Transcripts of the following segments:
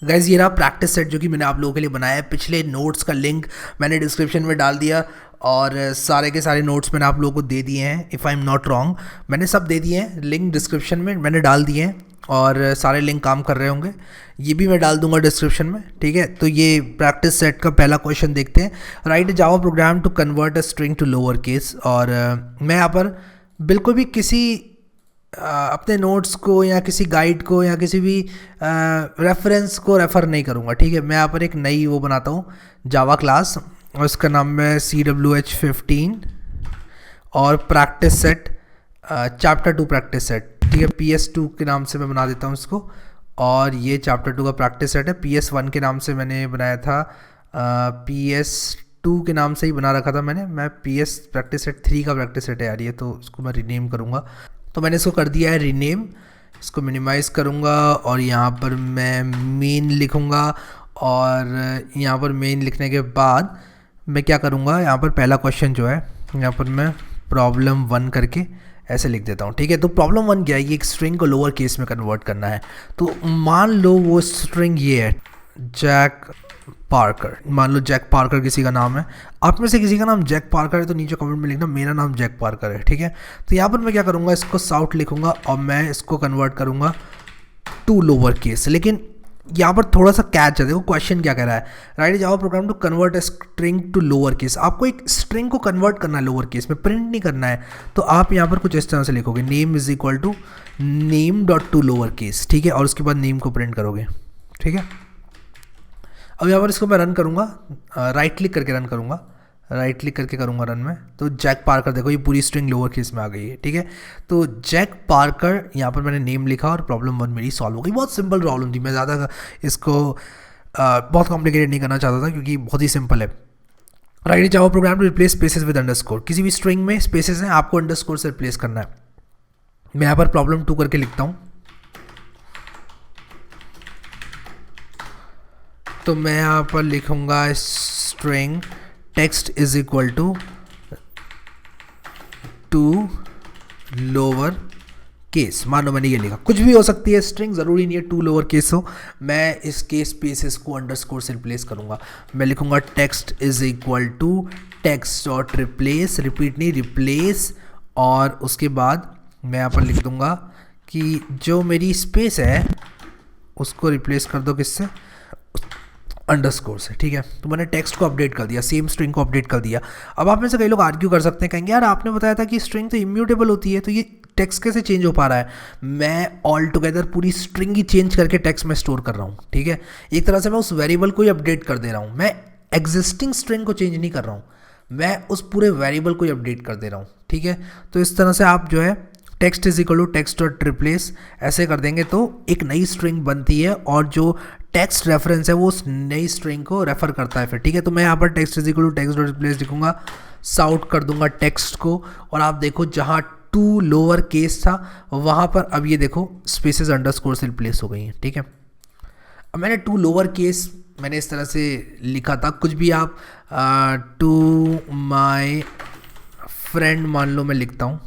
Guys ये रहा practice set जो कि मैंने आप लोगों के लिए बनाया है। पिछले नोट्स का लिंक मैंने डिस्क्रिप्शन में डाल दिया और सारे के सारे नोट्स मैंने आप लोगों को दे दिए हैं। If I am not wrong मैंने सब दे दिए हैं, लिंक डिस्क्रिप्शन में मैंने डाल दिए हैं और सारे लिंक काम कर रहे होंगे। ये भी मैं डाल दूंगा डिस्क्रिप्शन में, ठीक है। तो ये प्रैक्टिस सेट का पहला क्वेश्चन देखते हैं। Write Java program to convert a string to lower case. और मैं यहाँ पर बिल्कुल भी किसी अपने नोट्स को या किसी गाइड को या किसी भी रेफरेंस को रेफ़र नहीं करूँगा, ठीक है। मैं यहाँ पर एक नई वो बनाता हूँ जावा क्लास और उसका नाम है CWH15 और practice set chapter 2 practice set, ठीक है। PS2 के नाम से मैं बना देता हूँ इसको। और ये चैप्टर 2 का प्रैक्टिस सेट है। PS1 के नाम से मैंने बनाया था, PS2 के नाम से ही बना रखा था मैं PS प्रैक्टिस सेट 3 का प्रैक्टिस सेट है यार ये, तो इसको मैं रीनेम करूँगा। तो मैंने इसको कर दिया है रीनेम। इसको मिनिमाइज़ करूँगा और यहाँ पर मैं मेन लिखूँगा। और यहाँ पर मेन लिखने के बाद मैं क्या करूँगा, यहाँ पर पहला क्वेश्चन जो है यहाँ पर मैं प्रॉब्लम 1 करके ऐसे लिख देता हूँ, ठीक है। तो प्रॉब्लम 1 क्या है, ये एक स्ट्रिंग को लोअर केस में कन्वर्ट करना है। तो मान लो वो स्ट्रिंग ये है जैक पार्कर। मान लो जैक पार्कर किसी का नाम है, आप में से किसी का नाम जैक पार्कर है तो नीचे कमेंट में लिखना मेरा नाम जैक पार्कर है, ठीक है। तो यहाँ पर मैं क्या करूँगा, इसको साउट लिखूँगा और मैं इसको कन्वर्ट करूँगा टू लोअर केस। लेकिन यहाँ पर थोड़ा सा कैच है, देखो क्वेश्चन क्या कह रहा है। Write Java program to convert a string to lower case. आपको एक स्ट्रिंग को कन्वर्ट करना है लोअर केस में, प्रिंट नहीं करना है। तो आप यहाँ पर कुछ इस तरह से लिखोगे name is equal to name dot to lower case, ठीक है। और उसके बाद नेम को प्रिंट करोगे, ठीक है। अब यहाँ पर इसको मैं रन करूँगा, राइट क्लिक करके रन करूँगा, राइट क्लिक करके करूँगा रन में। तो जैक पार्कर, देखो ये पूरी स्ट्रिंग लोअर केस में आ गई है, ठीक है। तो जैक पार्कर यहाँ पर मैंने नेम लिखा और प्रॉब्लम 1 मेरी सॉल्व हो गई। बहुत सिंपल प्रॉब्लम थी, मैं ज़्यादा इसको बहुत कॉम्प्लिकेटेड नहीं करना चाहता था क्योंकि बहुत ही सिंपल है। Write Java program to replace spaces with underscore. किसी भी स्ट्रिंग में स्पेसेस हैं, आपको अंडरस्कोर से रिप्लेस करना है। मैं यहाँ पर प्रॉब्लम 2 करके लिखता हूँ। तो मैं यहाँ पर लिखूँगा string text is equal to lower case. मान लो मैंने ये लिखा, कुछ भी हो सकती है स्ट्रिंग, ज़रूरी नहीं है टू लोअर केस हो। मैं इसके स्पेसेस को अंडरस्कोर से रिप्लेस करूँगा। मैं लिखूँगा text is equal to text dot replace, repeat नहीं रिप्लेस। और उसके बाद मैं यहाँ पर लिख दूँगा कि जो मेरी स्पेस है उसको रिप्लेस कर दो किससे, अंडरस्कोर से, ठीक है। तो मैंने टेक्स्ट को अपडेट कर दिया, सेम स्ट्रिंग को अपडेट कर दिया। अब आप में से कई लोग आर्ग्यू कर सकते हैं, कहेंगे यार आपने बताया था कि स्ट्रिंग तो इम्यूटेबल होती है, तो ये टेक्स्ट कैसे चेंज हो पा रहा है। मैं ऑल टुगेदर पूरी स्ट्रिंग ही चेंज करके टेक्स्ट में स्टोर कर रहा हूँ, ठीक है। एक तरह से मैं उस वेरिएबल को ही अपडेट कर दे रहा हूँ। मैं एग्जिस्टिंग स्ट्रिंग को चेंज नहीं कर रहा हूँ, मैं उस पूरे वेरिएबल को ही अपडेट कर दे रहा हूँ, ठीक है। तो इस तरह से आप जो है text is equal to text dot replace ऐसे कर देंगे तो एक नई स्ट्रिंग बनती है और जो टेक्स्ट रेफरेंस है वो उस नई स्ट्रिंग को रेफर करता है फिर, ठीक है। तो मैं यहाँ पर text is equal to text dot replace लिखूंगा, साउट कर दूंगा टेक्स्ट को। और आप देखो जहाँ टू लोअर केस था वहाँ पर अब ये देखो स्पेसेस अंडरस्कोर से रिप्लेस हो गई हैं, ठीक है। अब मैंने टू लोअर केस मैंने इस तरह से लिखा था, कुछ भी आप टू माई फ्रेंड मान लो मैं लिखता हूँ,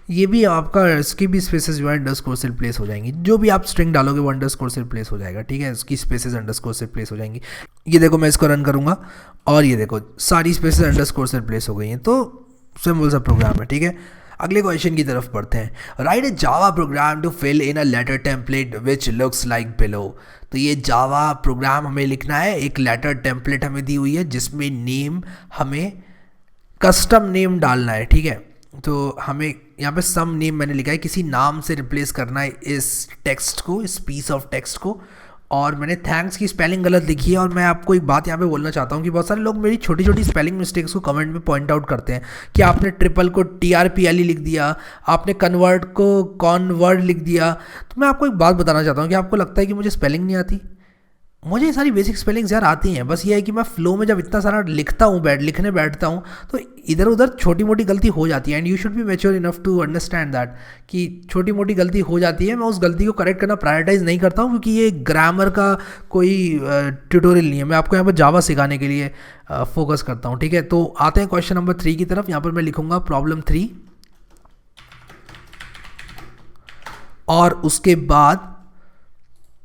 ये भी आपका इसकी भी स्पेसेस जो है अंडरस्कोर से रिप्लेस हो जाएंगी। जो भी आप स्ट्रिंग डालोगे वो अंडरस्कोर से रिप्लेस हो जाएगा, ठीक है। इसकी स्पेसेस अंडरस्कोर से रिप्लेस हो जाएंगी। ये देखो मैं इसको रन करूँगा और ये देखो सारी स्पेसेस अंडरस्कोर से रिप्लेस हो गई हैं। तो सिंपल सा प्रोग्राम है, ठीक है। अगले क्वेश्चन की तरफ बढ़ते हैं। Write a Java program to fill in a letter template which looks like below. तो ये जावा प्रोग्राम हमें लिखना है, एक लेटर टेम्पलेट हमें दी हुई है जिसमें नेम हमें कस्टम नेम डालना है, ठीक है। तो हमें यहाँ पे सम नेम मैंने लिखा है, किसी नाम से रिप्लेस करना है इस टेक्स्ट को, इस पीस ऑफ टेक्स्ट को। और मैंने थैंक्स की स्पेलिंग गलत लिखी है। और मैं आपको एक बात यहाँ पे बोलना चाहता हूँ कि बहुत सारे लोग मेरी छोटी छोटी स्पेलिंग मिस्टेक्स को कमेंट में पॉइंट आउट करते हैं कि आपने ट्रिपल को TRPLE लिख दिया, आपने कन्वर्ट को कॉनवर्ट लिख दिया। तो मैं आपको एक बात बताना चाहता हूँ कि आपको लगता है कि मुझे स्पेलिंग नहीं आती, मुझे ये सारी बेसिक स्पेलिंग्स यार आती हैं। बस ये है कि मैं फ्लो में जब इतना सारा लिखता हूँ लिखने बैठता हूँ तो इधर उधर छोटी मोटी गलती हो जाती है। And you should be mature enough to understand that कि छोटी मोटी गलती हो जाती है। मैं उस गलती को करेक्ट करना प्रायोरिटाइज नहीं करता हूँ क्योंकि ये ग्रामर का कोई ट्यूटोरियल नहीं है। मैं आपको यहाँ पर जावा सिखाने के लिए फोकस करता हूँ, ठीक है। तो आते हैं क्वेश्चन नंबर 3 की तरफ। यहाँ पर मैं लिखूँगा प्रॉब्लम 3 और उसके बाद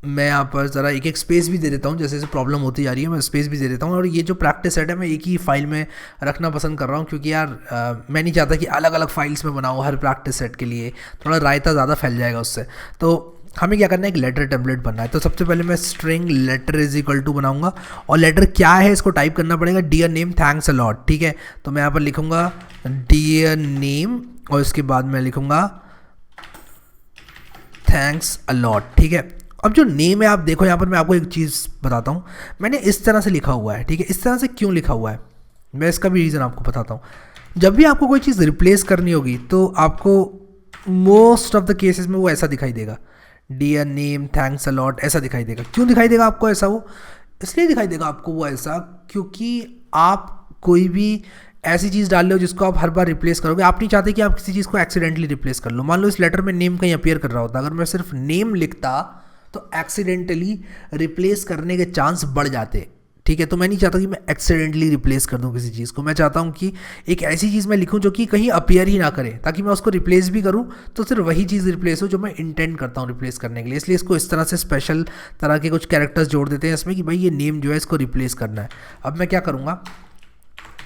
मैं यहाँ पर ज़रा एक एक स्पेस भी दे देता हूँ, जैसे जैसे प्रॉब्लम होती जा रही है मैं स्पेस भी दे देता हूँ। और ये जो प्रैक्टिस सेट है मैं एक ही फाइल में रखना पसंद कर रहा हूँ, क्योंकि यार मैं नहीं चाहता कि अलग अलग फाइल्स में बनाऊँ हर प्रैक्टिस सेट के लिए, थोड़ा रायता ज़्यादा फैल जाएगा उससे। तो हमें क्या करना है, एक लेटर टेम्पलेट बनना है। तो सबसे पहले मैं string letter is equal to बनाऊंगा, और लेटर क्या है इसको टाइप करना पड़ेगा, dear name thanks a lot, ठीक है। तो मैं यहाँ पर लिखूंगा डियर नेम, और इसके बाद मैं लिखूंगा थैंक्स अ लॉट, ठीक है। अब जो नेम है आप देखो यहाँ पर मैं आपको एक चीज़ बताता हूँ, मैंने इस तरह से लिखा हुआ है, ठीक है। इस तरह से क्यों लिखा हुआ है मैं इसका भी रीज़न आपको बताता हूँ। जब भी आपको कोई चीज़ रिप्लेस करनी होगी तो आपको मोस्ट ऑफ द केसेस में वो ऐसा दिखाई देगा, dear name thanks a lot, ऐसा दिखाई देगा। क्यों दिखाई देगा आपको ऐसा? वो इसलिए दिखाई देगा आपको वो ऐसा क्योंकि आप कोई भी ऐसी चीज़ डाल रहे हो जिसको आप हर बार रिप्लेस करोगे। आप नहीं चाहते कि आप किसी चीज़ को एक्सीडेंटली रिप्लेस कर लो। मान लो इस लेटर में नेम कहीं अपीयर कर रहा होता, अगर मैं सिर्फ नेम लिखता तो एक्सीडेंटली रिप्लेस करने के चांस बढ़ जाते, ठीक है। तो मैं नहीं चाहता कि मैं एक्सीडेंटली रिप्लेस कर दूं किसी चीज़ को। मैं चाहता हूं कि एक ऐसी चीज़ मैं लिखूं जो कि कहीं अपीयर ही ना करे, ताकि मैं उसको रिप्लेस भी करूं तो सिर्फ वही चीज़ रिप्लेस हो जो मैं इंटेंड करता हूं रिप्लेस करने के लिए। इसलिए इसको इस तरह से स्पेशल तरह के कुछ कैरेक्टर्स जोड़ देते हैं इसमें कि भाई ये नेम जो है इसको रिप्लेस करना है। अब मैं क्या करूँगा,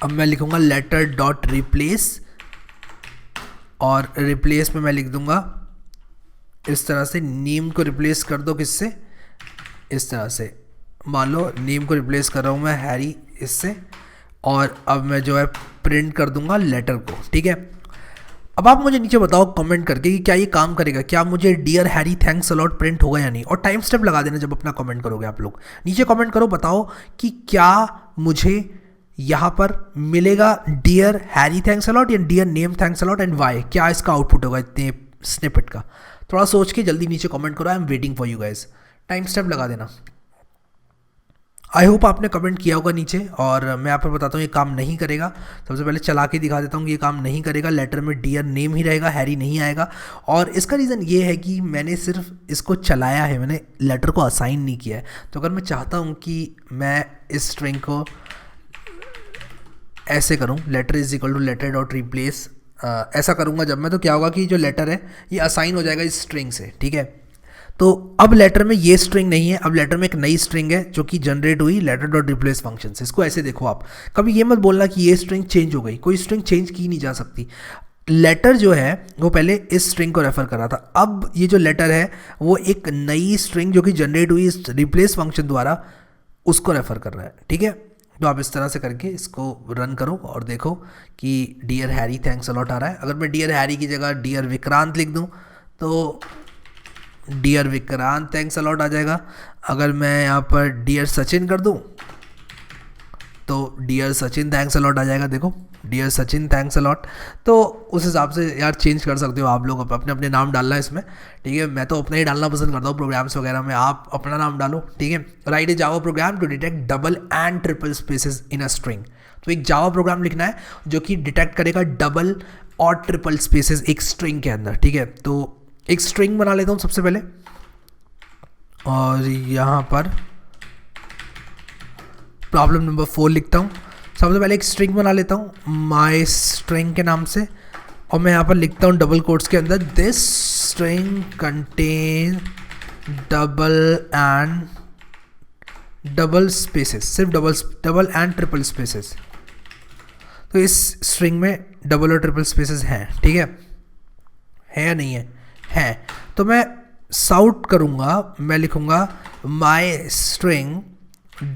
अब मैं लिखूँगा लेटर डॉट रिप्लेस, और रिप्लेस में मैं लिख दूँगा इस तरह से, नेम को रिप्लेस कर दो किससे, इस तरह से। मान लो नेम को रिप्लेस कर रहा हूँ मैं हैरी इससे, और अब मैं जो है प्रिंट कर दूंगा लेटर को, ठीक है। अब आप मुझे नीचे बताओ कमेंट करके कि क्या ये काम करेगा, क्या मुझे dear Harry thanks a lot print होगा या नहीं। और टाइम स्टेप लगा देना जब अपना कमेंट करोगे। आप लोग नीचे कमेंट करो, बताओ कि क्या मुझे यहाँ पर मिलेगा dear Harry thanks a lot या dear name thanks a lot, and why, क्या इसका आउटपुट होगा इतने स्निपेट का। थोड़ा सोच के जल्दी नीचे कमेंट करो, I am waiting for you guys. Time step लगा देना। आई होप आपने कमेंट किया होगा नीचे, और मैं यहाँ पर बताता हूँ ये काम नहीं करेगा। सबसे पहले चला के दिखा देता हूँ कि ये काम नहीं करेगा। लेटर में डियर नेम ही रहेगा, हैरी नहीं आएगा। और इसका रीज़न ये है कि मैंने सिर्फ इसको चलाया है, मैंने लेटर को असाइन नहीं किया है। तो अगर मैं चाहता हूँ कि मैं इस स्ट्रिंग को ऐसे करूँ, letter is equal to letter dot replace, ऐसा करूँगा जब मैं, तो क्या होगा कि जो लेटर है ये असाइन हो जाएगा इस स्ट्रिंग से, ठीक है। तो अब लेटर में ये स्ट्रिंग नहीं है, अब लेटर में एक नई स्ट्रिंग है जो कि जनरेट हुई लेटर डॉट रिप्लेस फंक्शन से। इसको ऐसे देखो आप, कभी ये मत बोलना कि ये स्ट्रिंग चेंज हो गई, कोई स्ट्रिंग चेंज की नहीं जा सकती। लेटर जो है वो पहले इस स्ट्रिंग को रेफर कर रहा था, अब ये जो लेटर है वो एक नई स्ट्रिंग जो कि जनरेट हुई इस रिप्लेस फंक्शन द्वारा उसको रेफर कर रहा है, ठीक है। तो आप इस तरह से करके इसको रन करो और देखो कि dear Harry thanks a lot आ रहा है। अगर मैं डियर हैरी की जगह डियर विक्रांत लिख दूँ तो dear Vikrant thanks a lot आ जाएगा। अगर मैं यहाँ पर डियर सचिन कर दूँ तो dear Sachin thanks a lot आ जाएगा। देखो dear Sachin thanks a lot. तो उस हिसाब से यार चेंज कर सकते हो आप लोग, अपने अपने नाम डालना है इसमें, ठीक है। मैं तो अपना ही डालना पसंद करता हूँ प्रोग्राम्स वगैरह में, आप अपना नाम डालो, ठीक है। Write a Java program to detect double and triple spaces in a string. तो एक जावा प्रोग्राम लिखना है जो कि डिटेक्ट करेगा डबल और ट्रिपल स्पेसेस एक स्ट्रिंग के अंदर, ठीक है। तो एक स्ट्रिंग बना लेता हूँ सबसे पहले, और यहाँ पर प्रॉब्लम नंबर 4 लिखता हूँ। सबसे पहले एक स्ट्रिंग बना लेता हूँ माई स्ट्रिंग के नाम से, और मैं यहाँ पर लिखता हूँ डबल कोट्स के अंदर this string contain double spaces, सिर्फ डबल एंड ट्रिपल स्पेसेस। तो इस स्ट्रिंग में डबल और ट्रिपल स्पेसेस हैं, ठीक है या नहीं है? है। तो मैं साउट करूँगा, मैं लिखूँगा माई स्ट्रिंग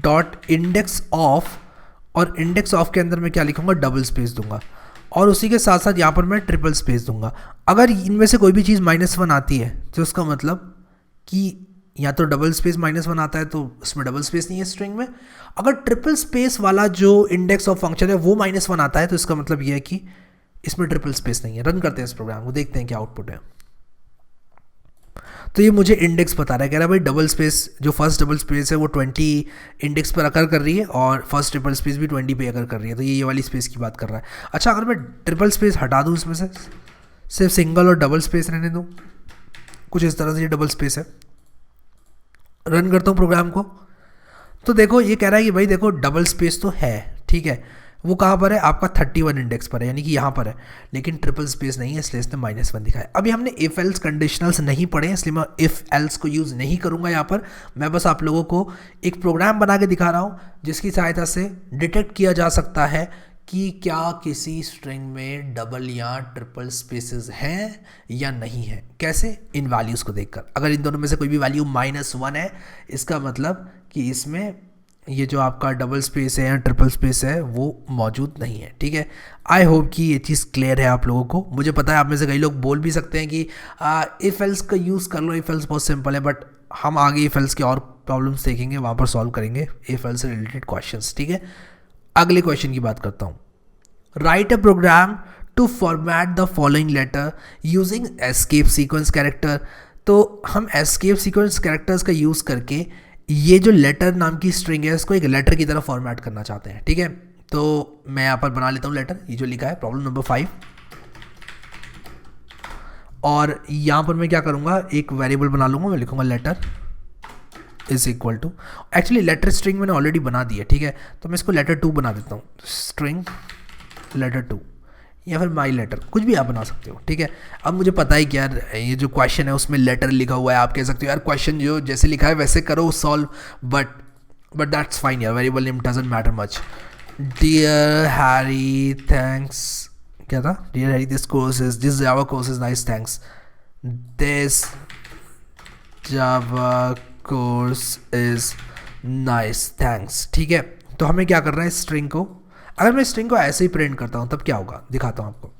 डॉट इंडेक्स ऑफ, और इंडेक्स ऑफ के अंदर मैं क्या लिखूँगा, डबल स्पेस दूंगा, और उसी के साथ साथ यहाँ पर मैं ट्रिपल स्पेस दूंगा। अगर इनमें से कोई भी चीज़ -1 आती है तो उसका मतलब कि या तो डबल स्पेस -1 आता है तो उसमें डबल स्पेस नहीं है स्ट्रिंग में। अगर ट्रिपल स्पेस वाला जो इंडेक्स ऑफ फंक्शन है वो -1 आता है तो इसका मतलब ये है कि इसमें ट्रिपल स्पेस नहीं है। रन करते हैं इस प्रोग्राम को, देखते हैं क्या आउटपुट है। तो ये मुझे इंडेक्स बता रहा है, कह रहा है भाई डबल स्पेस, जो फर्स्ट डबल स्पेस है वो 20 इंडेक्स पर अकर कर रही है, और फर्स्ट ट्रिपल स्पेस भी 20 पे अकर कर रही है। तो ये वाली स्पेस की बात कर रहा है। अच्छा, अगर मैं ट्रिपल स्पेस हटा दूँ इसमें से, सिर्फ सिंगल और डबल स्पेस रहने दूँ, कुछ इस तरह से ये डबल स्पेस है। रन करता हूँ प्रोग्राम को, तो देखो ये कह रहा है कि भाई देखो डबल स्पेस तो है, ठीक है, वो कहाँ पर है, आपका 31 इंडेक्स पर है, यानी कि यहाँ पर है, लेकिन ट्रिपल स्पेस नहीं है, इसलिए इसने -1 दिखाया। अभी हमने इफ एल्स कंडीशनल्स नहीं पढ़े, इसलिए मैं इफ एल्स को यूज़ नहीं करूँगा यहाँ पर। मैं बस आप लोगों को एक प्रोग्राम बना के दिखा रहा हूँ जिसकी सहायता से डिटेक्ट किया जा सकता है कि क्या किसी स्ट्रिंग में डबल या ट्रिपल स्पेसेस हैं या नहीं है। कैसे, इन वैल्यूज़ को देखकर। अगर इन दोनों में से कोई भी वैल्यू -1 है, इसका मतलब कि इसमें ये जो आपका डबल स्पेस है या ट्रिपल स्पेस है वो मौजूद नहीं है। ठीक है, आई होप कि ये चीज़ क्लियर है आप लोगों को। मुझे पता है आप में से कई लोग बोल भी सकते हैं कि इफ एल्स का यूज़ कर लो, इफ एल्स बहुत सिंपल है, बट हम आगे इफ एल्स के और प्रॉब्लम्स देखेंगे, वहाँ पर सॉल्व करेंगे इफ एल्स से रिलेटेड क्वेश्चंस। ठीक है, अगले क्वेश्चन की बात करता हूँ। Write a program to format the following letter using escape sequence character. तो हम एस्केप सीक्वेंस कैरेक्टर्स का यूज़ करके ये जो लेटर नाम की स्ट्रिंग है इसको एक लेटर की तरह फॉर्मेट करना चाहते हैं। ठीक है, तो मैं यहाँ पर बना लेता हूँ लेटर, ये जो लिखा है प्रॉब्लम नंबर 5, और यहाँ पर मैं क्या करूँगा, एक वेरिएबल बना लूँगा, मैं लिखूँगा letter is equal to, actually letter string मैंने ऑलरेडी बना दी है। ठीक है, तो मैं इसको लेटर 2 बना देता हूँ, स्ट्रिंग लेटर 2, या फिर माई लेटर, कुछ भी आप बना सकते हो। ठीक है, अब मुझे पता है कि यार ये जो क्वेश्चन है उसमें लेटर लिखा हुआ है, आप कह सकते हो यार क्वेश्चन जो जैसे लिखा है वैसे करो सॉल्व, बट दैट्स फाइन यार, variable name doesn't matter much. Dear Harry thanks, क्या था, dear Harry this Java course is nice thanks, this Java course is nice thanks. ठीक है, तो हमें क्या करना है, स्ट्रिंग को, अगर मैं स्ट्रिंग को ऐसे ही प्रिंट करता हूं तब क्या होगा, दिखाता हूं आपको।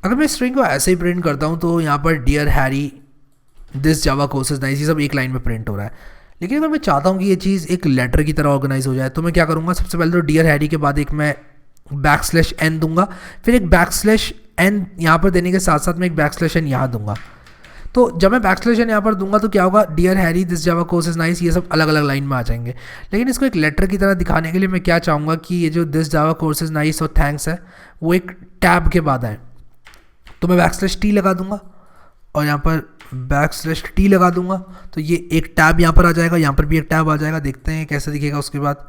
अगर मैं स्ट्रिंग को ऐसे ही प्रिंट करता हूं तो यहाँ पर dear Harry this Java course is nice, ये सब एक लाइन में प्रिंट हो रहा है। लेकिन अगर मैं चाहता हूं कि ये चीज़ एक लेटर की तरह ऑर्गेनाइज हो जाए, तो मैं क्या करूँगा, सबसे पहले तो डियर हैरी के बाद एक मैं \n दूंगा, फिर एक \n यहाँ पर देने के साथ साथ मैं एक \n यहाँ दूंगा। तो जब मैं \n यहाँ पर दूंगा तो क्या होगा, dear Harry this Java course is nice, ये सब अलग अलग लाइन में आ जाएंगे। लेकिन इसको एक लेटर की तरह दिखाने के लिए मैं क्या चाहूँगा कि ये जो this Java course is nice और थैंक्स है वो एक टैब के बाद आए, तो मैं \t लगा दूंगा और यहाँ पर \t लगा दूंगा, तो ये एक टैब यहाँ पर आ जाएगा, यहाँ पर भी एक टैब आ जाएगा, देखते हैं कैसे दिखेगा उसके बाद।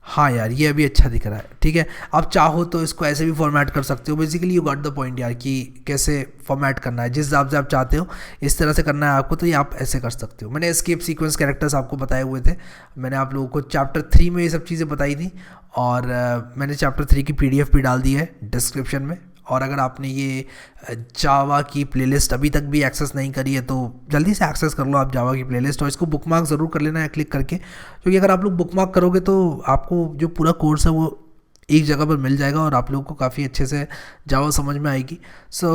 हाँ यार, ये अभी अच्छा दिख रहा है। ठीक है, आप चाहो तो इसको ऐसे भी फॉर्मेट कर सकते हो, basically you got the point यार, कि कैसे फॉर्मेट करना है, जिस हिसाब से आप चाहते हो इस तरह से करना है आपको, तो ये आप ऐसे कर सकते हो। मैंने एस्केप सीक्वेंस कैरेक्टर्स आपको बताए हुए थे, मैंने आप लोगों को चैप्टर 3 में ये सब चीज़ें बताई थी, और मैंने चैप्टर 3 की PDF भी डाल दी है डिस्क्रिप्शन में। और अगर आपने ये जावा की प्लेलिस्ट अभी तक भी एक्सेस नहीं करी है तो जल्दी से एक्सेस कर लो आप जावा की प्लेलिस्ट, और इसको बुकमार्क ज़रूर कर लेना है क्लिक करके, क्योंकि अगर आप लोग बुकमार्क करोगे तो आपको जो पूरा कोर्स है वो एक जगह पर मिल जाएगा और आप लोगों को काफ़ी अच्छे से जावा समझ में आएगी। सो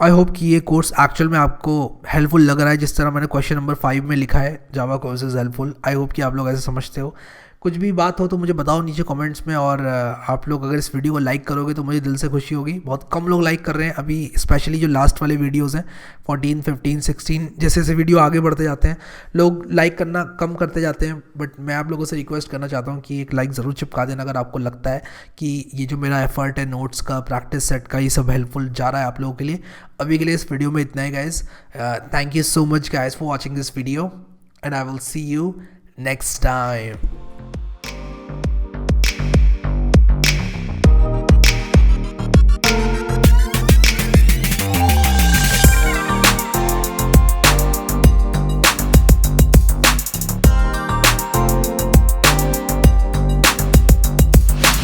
आई होप कि ये कोर्स एक्चुअल में आपको हेल्पफुल लग रहा है, जिस तरह मैंने क्वेश्चन नंबर 5 में लिखा है Java course is helpful. I hope कि आप लोग ऐसे समझते हो। कुछ भी बात हो तो मुझे बताओ नीचे कमेंट्स में, और आप लोग अगर इस वीडियो को लाइक करोगे तो मुझे दिल से खुशी होगी। बहुत कम लोग लाइक कर रहे हैं अभी, स्पेशली जो लास्ट वाले वीडियोस हैं 14, 15, 16, जैसे जैसे वीडियो आगे बढ़ते जाते हैं लोग लाइक करना कम करते जाते हैं, बट मैं आप लोगों से रिक्वेस्ट करना चाहता हूँ कि एक लाइक ज़रूर चिपका देना अगर आपको लगता है कि ये जो मेरा एफर्ट है नोट्स का, प्रैक्टिस सेट का, ये सब हेल्पफुल जा रहा है आप लोगों के लिए। अभी के लिए इस वीडियो में इतना ही guys. Thank you so much guys for watching this video, and I will see you next time.